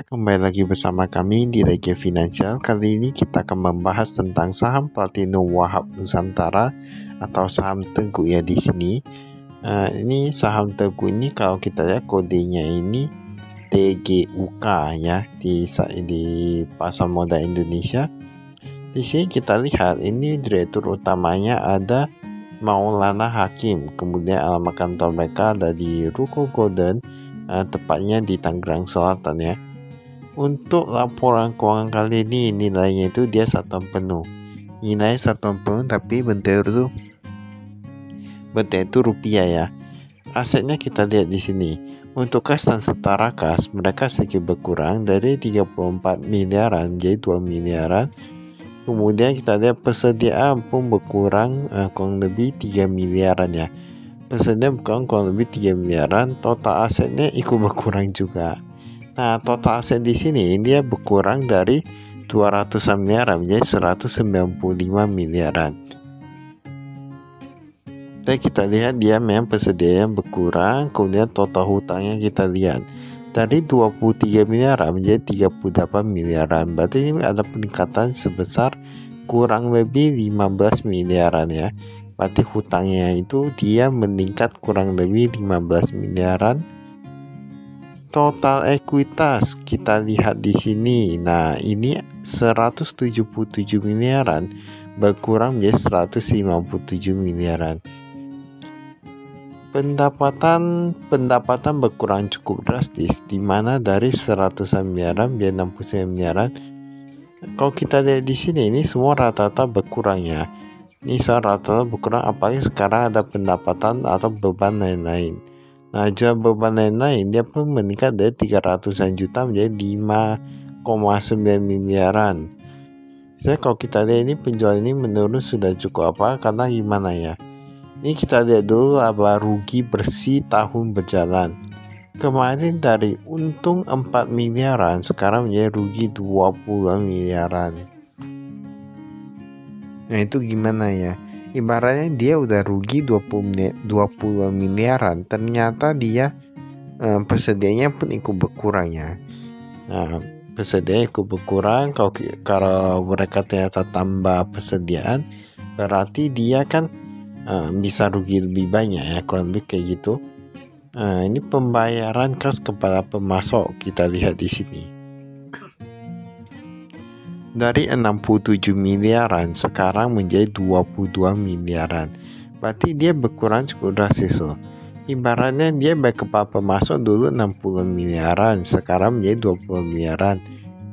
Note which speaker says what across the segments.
Speaker 1: Kembali lagi bersama kami di Rege Finansial. Kali ini kita akan membahas tentang saham Platino Wahab Nusantara atau saham Teguh ya di sini. Ini saham Teguh ini kalau kita lihat kodenya ini TGUK ya di Pasar Modal Indonesia. Di sini kita lihat ini direktur utamanya ada Maulana Hakim, kemudian alamat kantor mereka ada di Ruko Golden, tepatnya di Tangerang Selatan ya. Untuk laporan keuangan kali ini nilainya itu dia 1 tahun penuh. Nilai 1 tahun penuh tapi bentuk itu rupiah ya. Asetnya kita lihat di sini. Untuk kas dan setara kas mereka sedikit berkurang dari 34 miliaran jadi 2 miliaran. Kemudian kita lihat persediaan pun berkurang kurang lebih 3 miliaran ya. Persediaan kurang lebih 3 miliaran, total asetnya ikut berkurang juga. Nah, total aset di sini dia berkurang dari 200 miliaran menjadi 195 miliaran. Dan kita lihat dia memang persediaan berkurang, kemudian total hutangnya kita lihat dari 23 miliaran menjadi 38 miliaran. Berarti ini ada peningkatan sebesar kurang lebih 15 miliaran ya. Berarti hutangnya itu dia meningkat kurang lebih 15 miliaran. Total ekuitas kita lihat di sini. Nah, ini 177 miliaran berkurang menjadi 157 miliaran. Pendapatan berkurang cukup drastis, di mana dari 100 miliaran menjadi 69 miliaran. Kalau kita lihat di sini ini semua rata-rata berkurang ya. Ini semua rata-rata berkurang, apalagi sekarang ada pendapatan atau beban lain-lain. Nah, jual beban lain-lain dia pun meningkat dari 300-an juta menjadi 5,9 miliaran. Jadi kalau kita lihat ini penjualan ini menurun sudah cukup karena gimana ya? Ini kita lihat dulu laba rugi bersih tahun berjalan. Kemarin dari untung 4 miliaran sekarang menjadi rugi 20 miliaran. Nah, itu gimana ya? Ibaratnya dia udah rugi 20 miliaran, ternyata dia persediaannya pun ikut berkurang ya. Nah, persediaan ikut berkurang, kalau mereka ternyata tambah persediaan berarti dia kan bisa rugi lebih banyak ya, kurang lebih kayak gitu. Ini pembayaran kas kepada pemasok kita lihat di sini. Dari 67 miliaran sekarang menjadi 22 miliaran. Berarti dia berkurang cukup drastis loh. Ibaratnya dia baik kepala pemasok dulu 60 miliaran, sekarang menjadi 20 miliaran.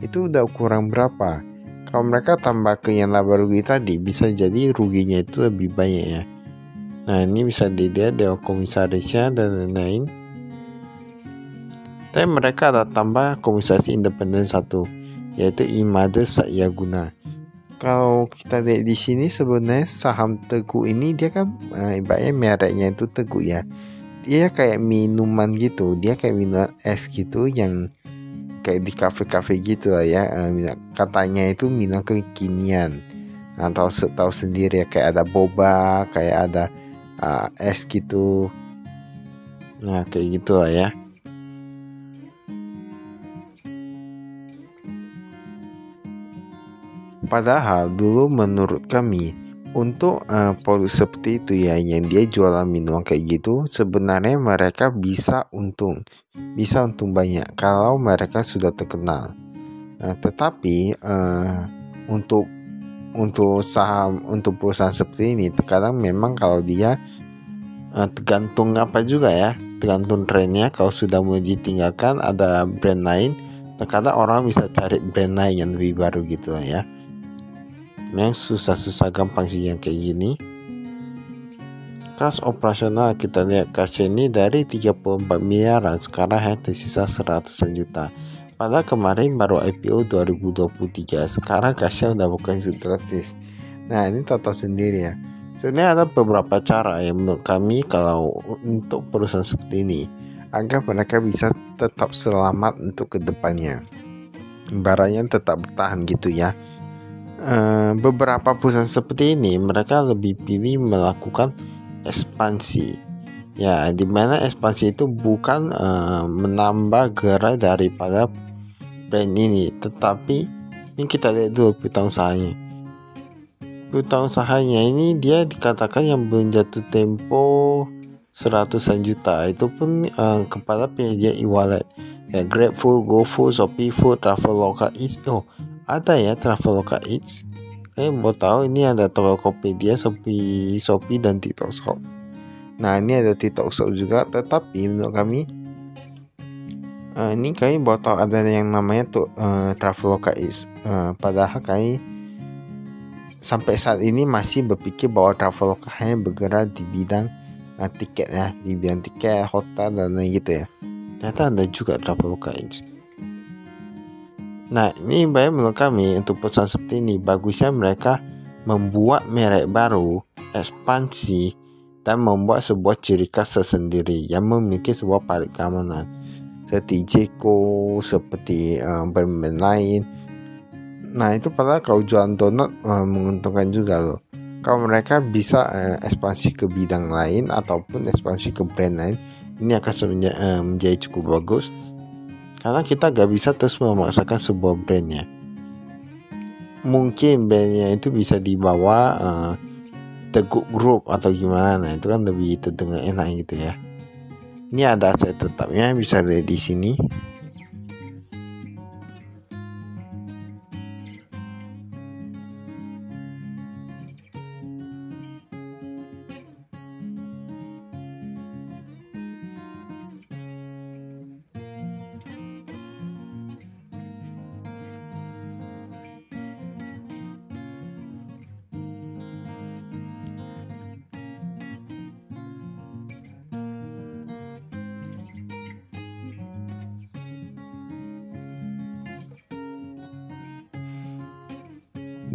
Speaker 1: Itu udah kurang berapa? Kalau mereka tambah ke yang laba rugi tadi, bisa jadi ruginya itu lebih banyak ya. Nah, ini bisa dilihat dewan komisarisnya dan lain-lain. Tapi mereka ada tambah komisaris independen satu, yaitu Imade Satyaguna. Kalau kita lihat di sini sebenarnya saham Teguh ini dia kan ibaratnya mereknya itu Teguh ya. Dia kayak minuman gitu, dia kayak minuman es gitu yang kayak di kafe-kafe gitu lah ya. Katanya itu minuman kekinian. Nah, tahu sendiri ya, kayak ada boba, kayak ada es gitu. Nah, kayak gitulah ya. Padahal dulu menurut kami untuk produk seperti itu ya yang dia jualan minuman kayak gitu, sebenarnya mereka bisa untung banyak kalau mereka sudah terkenal. Tetapi untuk perusahaan seperti ini terkadang memang kalau dia tergantung tergantung trennya. Kalau sudah mulai ditinggalkan ada brand lain, terkadang orang bisa cari brand lain yang lebih baru gitu ya. Memang susah gampang sih yang kayak gini. Kas operasional kita lihat kasnya ini dari 34 miliaran sekarang hanya tersisa 100-an juta. Padahal kemarin baru IPO 2023, sekarang kasnya udah bukan drastis. Nah, ini tahu sendiri ya. Sebenarnya ada beberapa cara yang menurut kami kalau untuk perusahaan seperti ini agar mereka bisa tetap selamat untuk kedepannya. Barangnya tetap bertahan gitu ya. Beberapa perusahaan seperti ini mereka lebih pilih melakukan ekspansi ya, dimana ekspansi itu bukan menambah gerai daripada brand ini. Tetapi ini kita lihat dulu piutang usahanya. Piutang usahanya ini dia dikatakan yang belum jatuh tempo seratusan juta. Itu pun kepada penyedia e-wallet kayak GrabFood, GoFood, ShopeeFood, Traveloka Eats. Oh, ada ya Traveloka Eats. Kalian mau tahu ini ada Tokopedia, Shopee dan TikTok Shop. Nah, ini ada TikTok Shop juga, tetapi menurut kami ini kami baru tahu ada yang namanya tuh Traveloka Eats. Padahal kami sampai saat ini masih berpikir bahwa Traveloka hanya bergerak di bidang tiket ya, di bidang tiket, hotel dan lain gitu ya. Ternyata ada juga Traveloka Eats. Nah, ini baik menurut kami untuk perusahaan seperti ini, bagusnya mereka membuat merek baru, ekspansi, dan membuat sebuah ciri khas tersendiri yang memiliki sebuah palet keamanan seperti Jeko, seperti brand-brand lain. Nah, itu padahal kalau jualan donat menguntungkan juga loh. Kalau mereka bisa ekspansi ke bidang lain ataupun ekspansi ke brand lain, ini akan menjadi cukup bagus. Karena kita gak bisa terus memaksakan sebuah brandnya. Mungkin brandnya itu bisa dibawa Teguk Group atau gimana. Nah, itu kan lebih terdengar enak gitu ya. Ini ada aset tetapnya, bisa lihat di sini.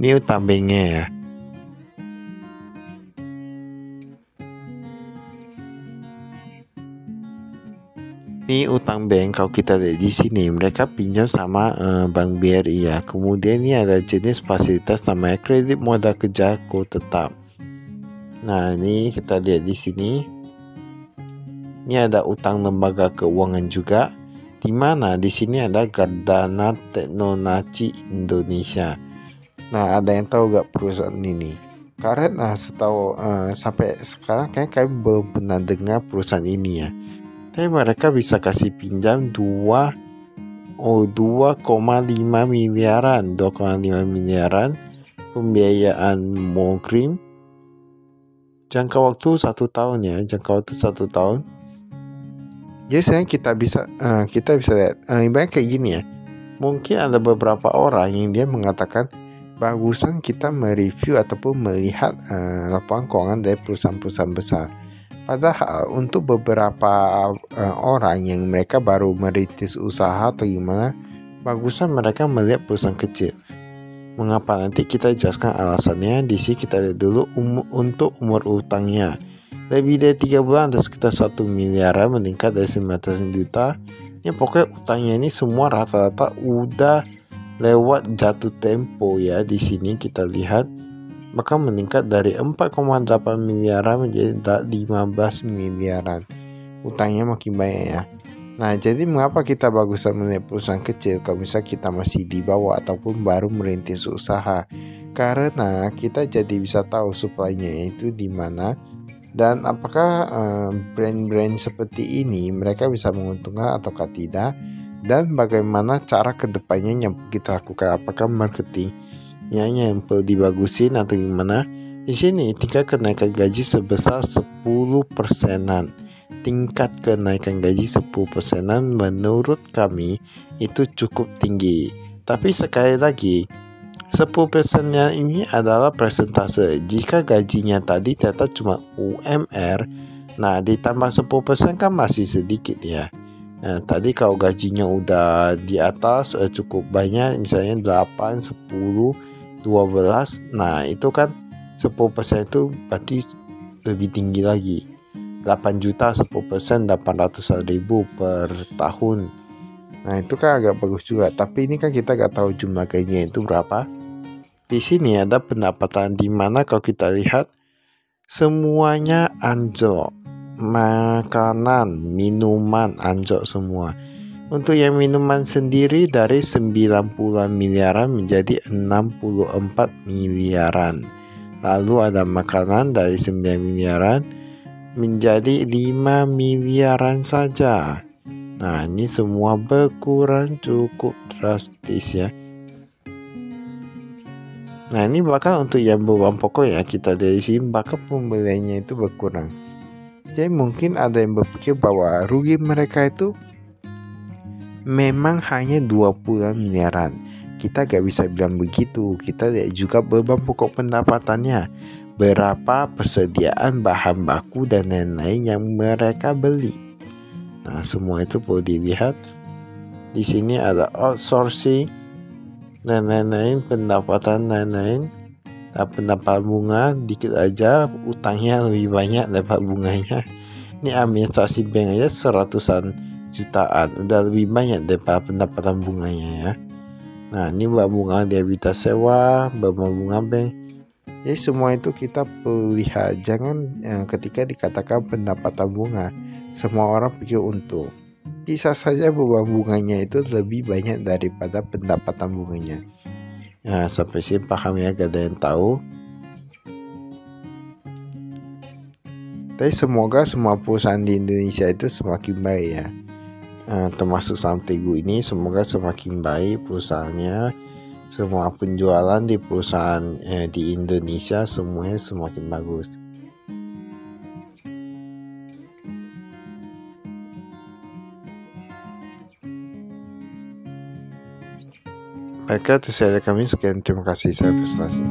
Speaker 1: Ini utang banknya ya. Ini utang bank, kalau kita lihat di sini mereka pinjam sama Bank BRI ya. Kemudian ini ada jenis fasilitas namanya kredit modal kerja tetap. Nah, ini kita lihat di sini. Ini ada utang lembaga keuangan juga, di mana di sini ada Gardana Teknologi Indonesia. Nah, ada yang tahu gak perusahaan ini? Karena setahu sampai sekarang kami belum pernah dengar perusahaan ini ya. Tapi mereka bisa kasih pinjam 2,5 miliaran pembiayaan Mokrim. Jangka waktu 1 tahun ya, Jadi sekarang kita bisa lihat ibaratnya kayak gini ya. Mungkin ada beberapa orang yang dia mengatakan bagusan kita mereview ataupun melihat laporan keuangan dari perusahaan-perusahaan besar. Padahal untuk beberapa orang yang mereka baru merintis usaha atau gimana, bagusan mereka melihat perusahaan kecil. Mengapa? Nanti kita jelaskan alasannya. Di sini kita lihat dulu untuk umur utangnya. Lebih dari 3 bulan ada sekitar 1 miliaran, meningkat dari 900 juta. Ya pokoknya utangnya ini semua rata-rata udah lewat jatuh tempo ya. Di sini kita lihat maka meningkat dari 4,8 miliaran menjadi 15 miliaran. Utangnya makin banyak ya. Nah, jadi mengapa kita bagusan melihat perusahaan kecil kalau misalnya kita masih di bawah ataupun baru merintis usaha? Karena kita jadi bisa tahu supply-nya itu di mana dan apakah brand-brand seperti ini mereka bisa menguntungkan ataukah tidak, dan bagaimana cara kedepannya yang kita lakukan, apakah marketing yang perlu dibagusin atau gimana. Di sini tingkat kenaikan gaji sebesar 10%-an. Tingkat kenaikan gaji 10%-an menurut kami itu cukup tinggi. Tapi sekali lagi 10%-nya ini adalah persentase. Jika gajinya tadi ternyata cuma UMR, nah ditambah 10% kan masih sedikit ya. Nah, tadi kalau gajinya udah di atas cukup banyak, misalnya 8, 10, 12, nah itu kan 10% itu berarti lebih tinggi lagi. 8 juta 10%, 800.000 per tahun. Nah itu kan agak bagus juga. Tapi ini kan kita gak tahu jumlah gajinya itu berapa. Di sini ada pendapatan di mana kalau kita lihat semuanya anjlok. Makanan, minuman anjlok semua. Untuk yang minuman sendiri dari 90 miliaran menjadi 64 miliaran. Lalu ada makanan dari 9 miliaran menjadi 5 miliaran saja. Nah, ini semua berkurang cukup drastis ya. Nah, ini bahkan untuk yang berbahan pokok ya, kita dari sini bahkan pembeliannya itu berkurang. Jadi mungkin ada yang berpikir bahwa rugi mereka itu memang hanya 20 miliaran. Kita gak bisa bilang begitu. Kita lihat juga beban pokok pendapatannya, berapa persediaan bahan baku dan lain-lain yang mereka beli. Nah, semua itu perlu dilihat. Di sini ada outsourcing dan lain-lain, pendapatan lain-lain. Pendapatan bunga dikit aja, utangnya lebih banyak daripada bunganya. Ini administrasi bank aja seratusan jutaan, udah lebih banyak daripada pendapatan bunganya ya. Nah, ini bunga dia bisa sewa, bunga bank. Jadi semua itu kita perlu lihat. Jangan ketika dikatakan pendapatan bunga, semua orang pikir untung. Bisa saja beban bunganya itu lebih banyak daripada pendapatan bunganya. Nah, sampai sini paham ya, gak ada yang tahu. Tapi semoga semua perusahaan di Indonesia itu semakin baik ya. Termasuk saham Tegu ini, semoga semakin baik perusahaannya. Semua penjualan di perusahaan di Indonesia semuanya semakin bagus. Baiklah, itu saya dari kami. Sekian, terima kasih, saya prestasi.